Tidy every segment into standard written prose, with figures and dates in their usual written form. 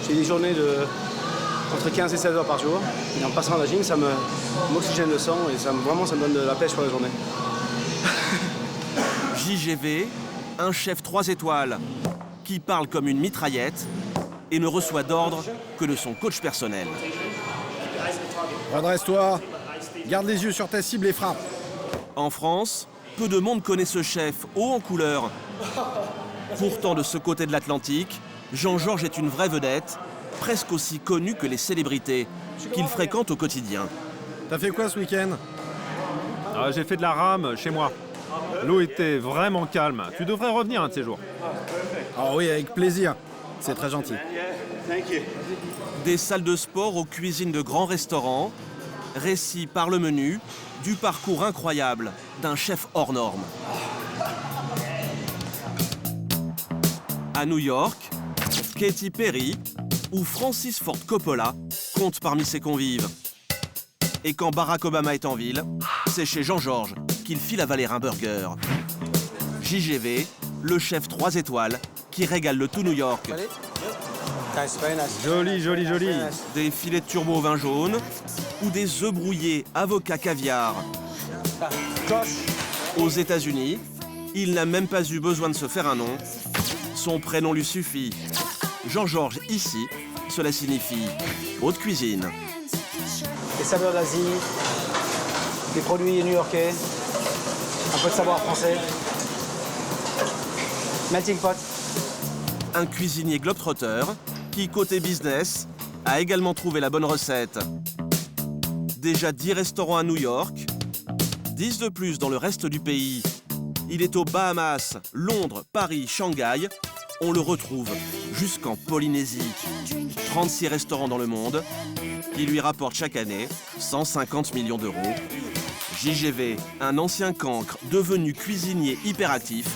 J'ai des journées de entre 15 et 16 heures par jour. Et en passant à la gym, ça m'oxygène le sang et ça me donne de la pêche pour la journée. JGV, un chef 3 étoiles qui parle comme une mitraillette et ne reçoit d'ordre que de son coach personnel. Redresse-toi, garde les yeux sur ta cible et frappe. En France, peu de monde connaît ce chef haut en couleur. Pourtant, de ce côté de l'Atlantique, Jean-Georges est une vraie vedette, presque aussi connu que les célébrités qu'il fréquente au quotidien. T'as fait quoi ce week-end? J'ai fait de la rame chez moi. L'eau était vraiment calme. Tu devrais revenir un de ces jours. Ah oui, avec plaisir. C'est très gentil. Des salles de sport aux cuisines de grands restaurants, récit par le menu du parcours incroyable d'un chef hors norme. À New York, Katy Perry ou Francis Ford Coppola comptent parmi ses convives. Et quand Barack Obama est en ville, c'est chez Jean-Georges qu'il file avaler un burger. JGV, le chef 3 étoiles qui régale le tout New York. Joli, joli, joli. Des filets de turbo au vin jaune ou des œufs brouillés avocat caviar. Aux États-Unis, il n'a même pas eu besoin de se faire un nom. Son prénom lui suffit. Jean-Georges ici, cela signifie haute cuisine. Les saveurs d'Asie, des produits new-yorkais, un peu de savoir français. Melting pot. Un cuisinier globetrotter qui, côté business, a également trouvé la bonne recette. Déjà 10 restaurants à New York, 10 de plus dans le reste du pays. Il est aux Bahamas, Londres, Paris, Shanghai. On le retrouve jusqu'en Polynésie. 36 restaurants dans le monde qui lui rapportent chaque année 150 millions d'euros. JGV, un ancien cancre devenu cuisinier hyperactif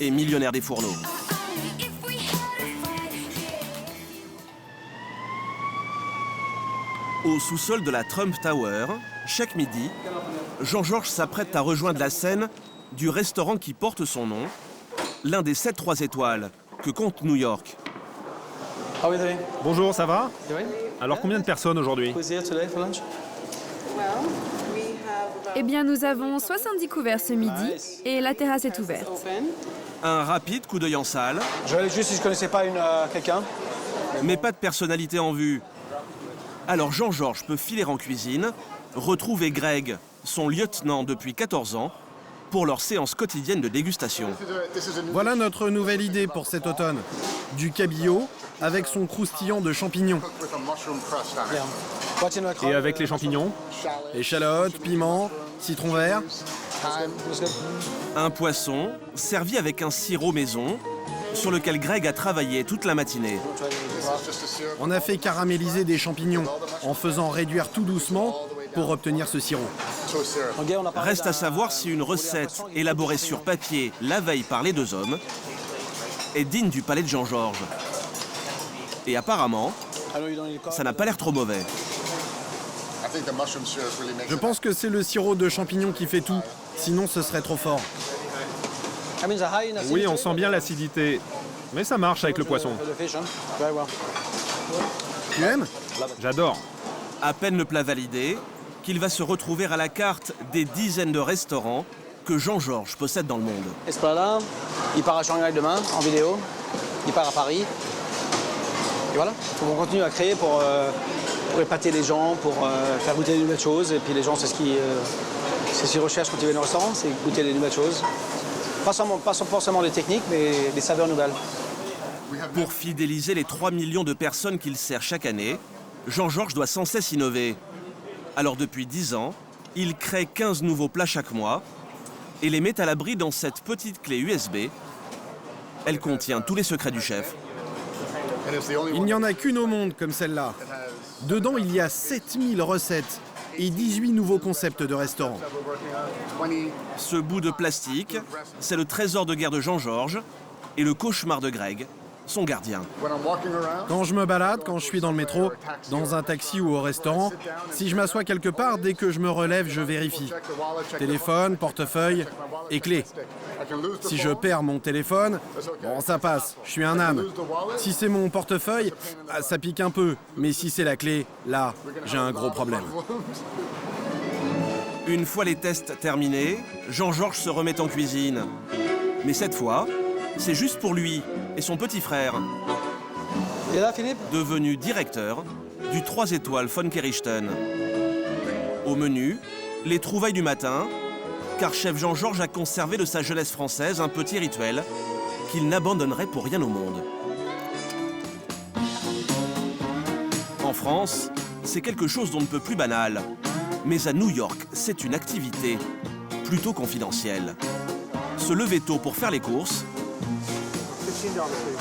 et millionnaire des fourneaux. Au sous-sol de la Trump Tower, chaque midi, Jean-Georges s'apprête à rejoindre la scène du restaurant qui porte son nom, l'un des 7 3 étoiles que compte New York. Bonjour, ça va? Alors combien de personnes aujourd'hui? Eh bien, nous avons 70 couverts ce midi et la terrasse est ouverte. Un rapide coup d'œil en salle, Je vais aller juste si je connaissais pas quelqu'un. mais pas de personnalité en vue. Alors Jean-Georges peut filer en cuisine, retrouver Greg, son lieutenant depuis 14 ans, pour leur séance quotidienne de dégustation. Voilà notre nouvelle idée pour cet automne. Du cabillaud avec son croustillant de champignons. Et avec les champignons? Échalotes, piments, citron vert. Un poisson servi avec un sirop maison sur lequel Greg a travaillé toute la matinée. On a fait caraméliser des champignons en faisant réduire tout doucement pour obtenir ce sirop. Reste à savoir si une recette élaborée sur papier la veille par les 2 hommes est digne du palais de Jean-Georges. Et apparemment, ça n'a pas l'air trop mauvais. Je pense que c'est le sirop de champignons qui fait tout, sinon ce serait trop fort. Oui, on sent bien l'acidité. Mais ça marche avec le poisson. Tu aimes? J'adore. À peine le plat validé, qu'il va se retrouver à la carte des dizaines de restaurants que Jean-Georges possède dans le monde. Et ce plat-là, il part à Shanghai demain, en vidéo. Il part à Paris. Et voilà. Donc on continue à créer pour épater les gens, pour faire goûter des nouvelles choses. Et puis les gens, c'est ce qu'ils recherchent quand ils viennent au restaurant, c'est goûter des nouvelles choses. Pas forcément des techniques, mais des saveurs nouvelles. Pour fidéliser les 3 millions de personnes qu'il sert chaque année, Jean-Georges doit sans cesse innover. Alors depuis 10 ans, il crée 15 nouveaux plats chaque mois et les met à l'abri dans cette petite clé USB. Elle contient tous les secrets du chef. Il n'y en a qu'une au monde comme celle-là. Dedans, il y a 7000 recettes et 18 nouveaux concepts de restaurants. Ce bout de plastique, c'est le trésor de guerre de Jean-Georges et le cauchemar de Greg, son gardien. Quand je me balade, quand je suis dans le métro, dans un taxi ou au restaurant, si je m'assois quelque part, dès que je me relève, je vérifie. Téléphone, portefeuille et clé. Si je perds mon téléphone, bon, ça passe, je suis un âne. Si c'est mon portefeuille, ça pique un peu. Mais si c'est la clé, là, j'ai un gros problème. Une fois les tests terminés, Jean-Georges se remet en cuisine. Mais cette fois, c'est juste pour lui et son petit frère, Et là, Philippe? devenu directeur du 3 étoiles von Kerichten. Au menu, les trouvailles du matin, car chef Jean-Georges a conservé de sa jeunesse française un petit rituel qu'il n'abandonnerait pour rien au monde. En France, c'est quelque chose dont ne peut plus banal. Mais à New York, c'est une activité plutôt confidentielle. Se lever tôt pour faire les courses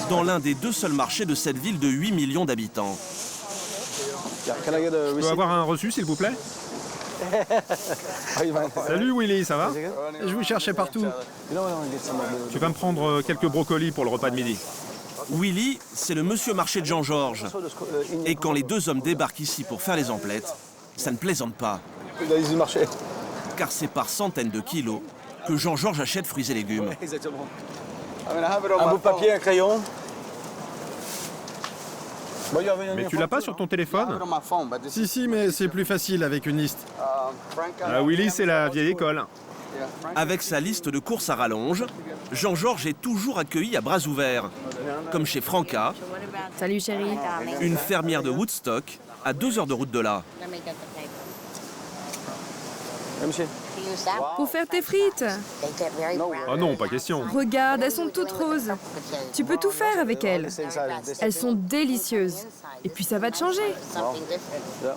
dans l'un des 2 seuls marchés de cette ville de 8 millions d'habitants. Je peux avoir un reçu, s'il vous plaît? Salut Willy, ça va? Je vous cherchais partout. Tu vas me prendre quelques brocolis pour le repas de midi. Willy, c'est le monsieur marché de Jean-Georges. Et quand les 2 hommes débarquent ici pour faire les emplettes, ça ne plaisante pas. Du marché. Car c'est par centaines de kilos que Jean-Georges achète fruits et légumes. Exactement. Un bout de papier, un crayon. Mais tu l'as pas sur ton téléphone? Si, mais c'est plus facile avec une liste. Ah, Willy, c'est la vieille école. Avec sa liste de courses à rallonge, Jean-Georges est toujours accueilli à bras ouverts. Comme chez Franca, Salut chérie. une fermière de Woodstock, à 2 heures de route de là. Monsieur. Pour faire tes frites. Oh non, pas question. Regarde, elles sont toutes roses. Tu peux tout faire avec elles. Elles sont délicieuses. Et puis ça va te changer.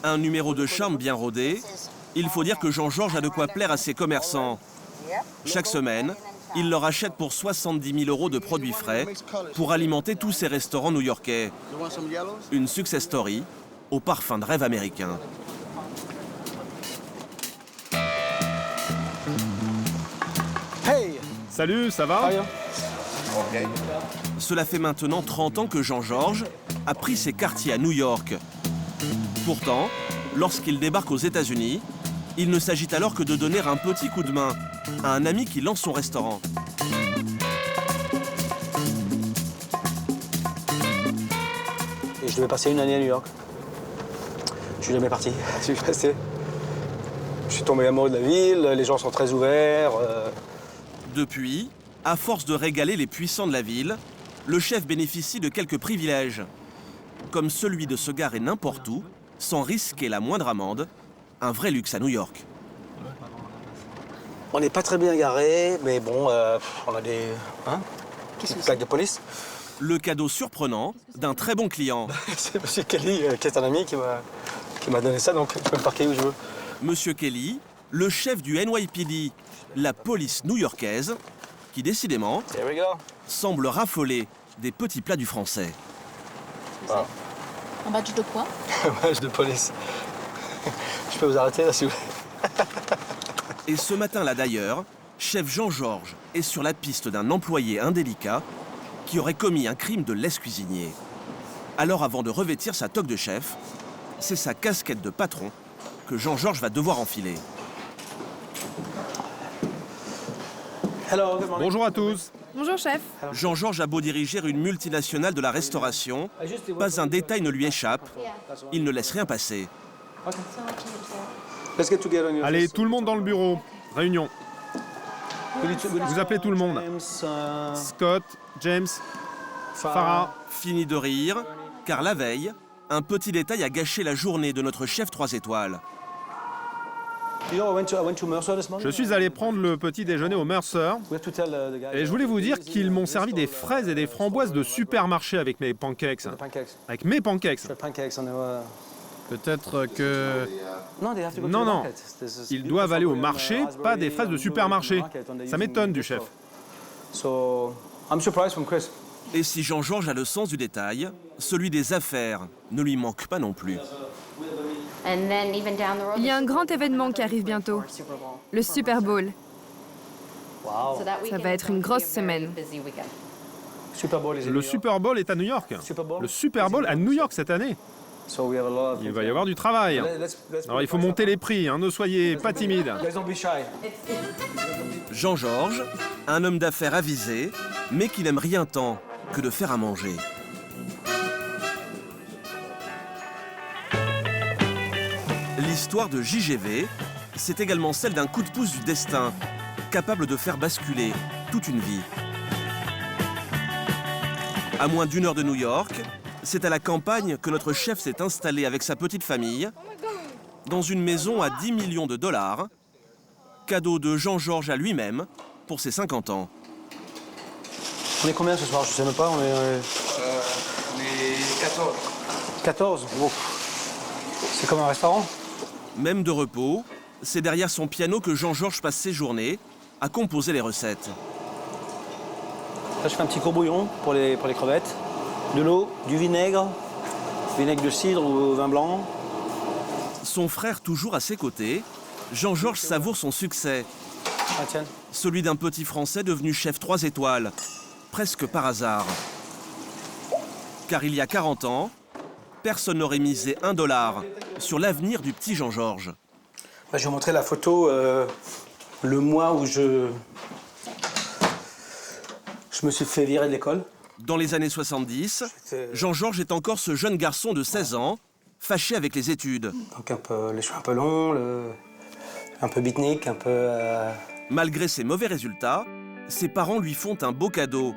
Un numéro de charme bien rodé. Il faut dire que Jean-Georges a de quoi plaire à ses commerçants. Chaque semaine, il leur achète pour 70 000 € de produits frais pour alimenter tous ses restaurants new-yorkais. Une success story au parfum de rêve américain. Hey! Salut, ça va? Cela fait maintenant 30 ans que Jean-Georges a pris ses quartiers à New York. Pourtant, lorsqu'il débarque aux États-Unis, il ne s'agit alors que de donner un petit coup de main à un ami qui lance son restaurant. Et je devais passer une année à New York. Je suis jamais parti. Je suis resté. Je suis tombé amoureux de la ville, les gens sont très ouverts. Depuis, à force de régaler les puissants de la ville, le chef bénéficie de quelques privilèges, comme celui de se garer n'importe où, sans risquer la moindre amende, un vrai luxe à New York. On n'est pas très bien garé, mais bon, on a des plaques de police. Le cadeau surprenant d'un très bon client. C'est M. Kelly, qui est un ami, qui m'a donné ça, donc je peux me parquer où je veux. Monsieur Kelly, le chef du NYPD, la police new-yorkaise, qui décidément Here we go. semble raffoler des petits plats du français. Voilà. Un badge de quoi? Badge de police. Je peux vous arrêter là si vous voulez. Et ce matin-là d'ailleurs, chef Jean-Georges est sur la piste d'un employé indélicat qui aurait commis un crime de lèse-cuisinier. Alors avant de revêtir sa toque de chef, c'est sa casquette de patron que Jean-Georges va devoir enfiler. Hello, good morning. Bonjour à tous. Bonjour chef. Jean-Georges a beau diriger une multinationale de la restauration, pas un détail ne lui échappe, il ne laisse rien passer. Let's get together in your Allez, office. tout le monde dans le bureau. Réunion. Vous appelez tout le monde. James, Scott, James, Farah. Fini de rire, car la veille, un petit détail a gâché la journée de notre chef 3 étoiles. You know, I went to Mercer this morning. Je suis allé prendre le petit déjeuner au Mercer We have to tell the guy. et je voulais vous dire qu'ils m'ont servi des fraises et des framboises de supermarché avec mes pancakes. The pancakes. Avec mes pancakes. The pancakes on the. Peut-être que... No, they have to go to Non, the non. market. This is Ils beautiful doivent aller au with, marché, raspberry pas des fraises de and supermarché. market on the Ça using m'étonne du chef. Woodstock. So, I'm surprised from Chris. Et si Jean-Georges a le sens du détail, celui des affaires ne lui manque pas non plus. Il y a un grand événement qui arrive bientôt. Le Super Bowl. Ça va être une grosse semaine. Super Bowl is in Le New York. Super Bowl est à New York. Super Bowl? Le Super Bowl à New York cette année. Il va y avoir du travail. Alors il faut monter les prix, hein, ne soyez pas timide. Jean-Georges, un homme d'affaires avisé, mais qui n'aime rien tant que de faire à manger. L'histoire de JGV, c'est également celle d'un coup de pouce du destin, capable de faire basculer toute une vie. À moins d'1 heure de New York, c'est à la campagne que notre chef s'est installé avec sa petite famille, dans une maison à 10 millions de dollars, cadeau de Jean-Georges à lui-même pour ses 50 ans. On est combien ce soir? Je sais même pas, on est 14. 14? Bon. C'est comme un restaurant? Même de repos, c'est derrière son piano que Jean-Georges passe ses journées à composer les recettes. Là, je fais un petit courbouillon pour les crevettes. De l'eau, du vinaigre de cidre ou vin blanc. Son frère toujours à ses côtés, Jean-Georges savoure son succès. Ah tiens. Celui d'un petit Français devenu chef 3 étoiles, presque par hasard. Car il y a 40 ans, personne n'aurait misé $1 sur l'avenir du petit Jean-Georges. Bah, je vais vous montrer la photo le mois où je me suis fait virer de l'école. Dans les années 70, Jean-Georges est encore ce jeune garçon de 16 ans, fâché avec les études. Donc les cheveux un peu longs, un peu beatnik, un peu... Malgré ses mauvais résultats, ses parents lui font un beau cadeau.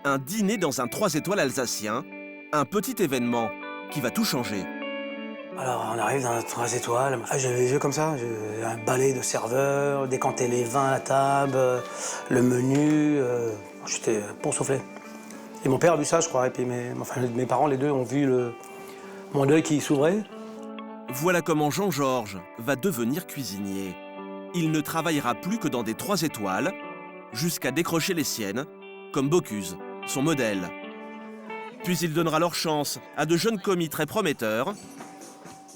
Un dîner dans un 3 étoiles alsacien, un petit événement qui va tout changer. Alors on arrive dans un 3 étoiles. Ah, j'avais vu comme ça, un balai de serveurs, décanter les vins à la table, le menu. J'étais bon soufflé. Et mon père a vu ça, je crois, et puis mes parents, les deux, ont vu mon œil qui s'ouvrait. Voilà comment Jean-Georges va devenir cuisinier. Il ne travaillera plus que dans des 3 étoiles, jusqu'à décrocher les siennes, comme Bocuse, son modèle. Puis il donnera leur chance à de jeunes commis très prometteurs,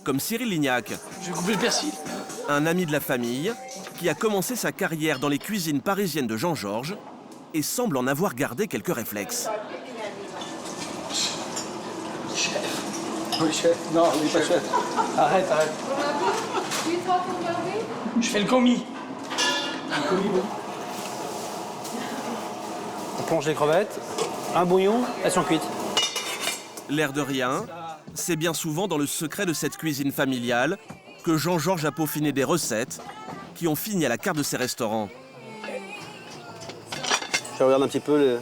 comme Cyril Lignac. Je vais couper le persil. Un ami de la famille qui a commencé sa carrière dans les cuisines parisiennes de Jean-Georges et semble en avoir gardé quelques réflexes. Oui, chef. Non, oui, pas chef. Arrête. Je fais le commis. On plonge les crevettes, un bouillon, elles sont cuites. L'air de rien, c'est bien souvent dans le secret de cette cuisine familiale que Jean-Georges a peaufiné des recettes qui ont fini à la carte de ses restaurants. Je regarde un petit peu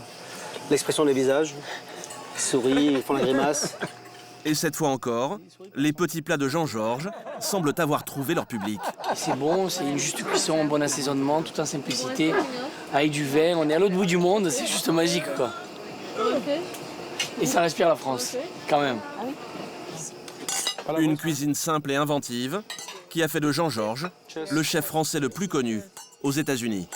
l'expression des visages. Ils sourient, ils font la grimace. Et cette fois encore, les petits plats de Jean-Georges semblent avoir trouvé leur public. C'est bon, c'est une juste cuisson, un bon assaisonnement, tout en simplicité. Avec du vin, on est à l'autre bout du monde, c'est juste magique, quoi. Et ça respire la France, quand même. Une cuisine simple et inventive qui a fait de Jean-Georges le chef français le plus connu aux États-Unis.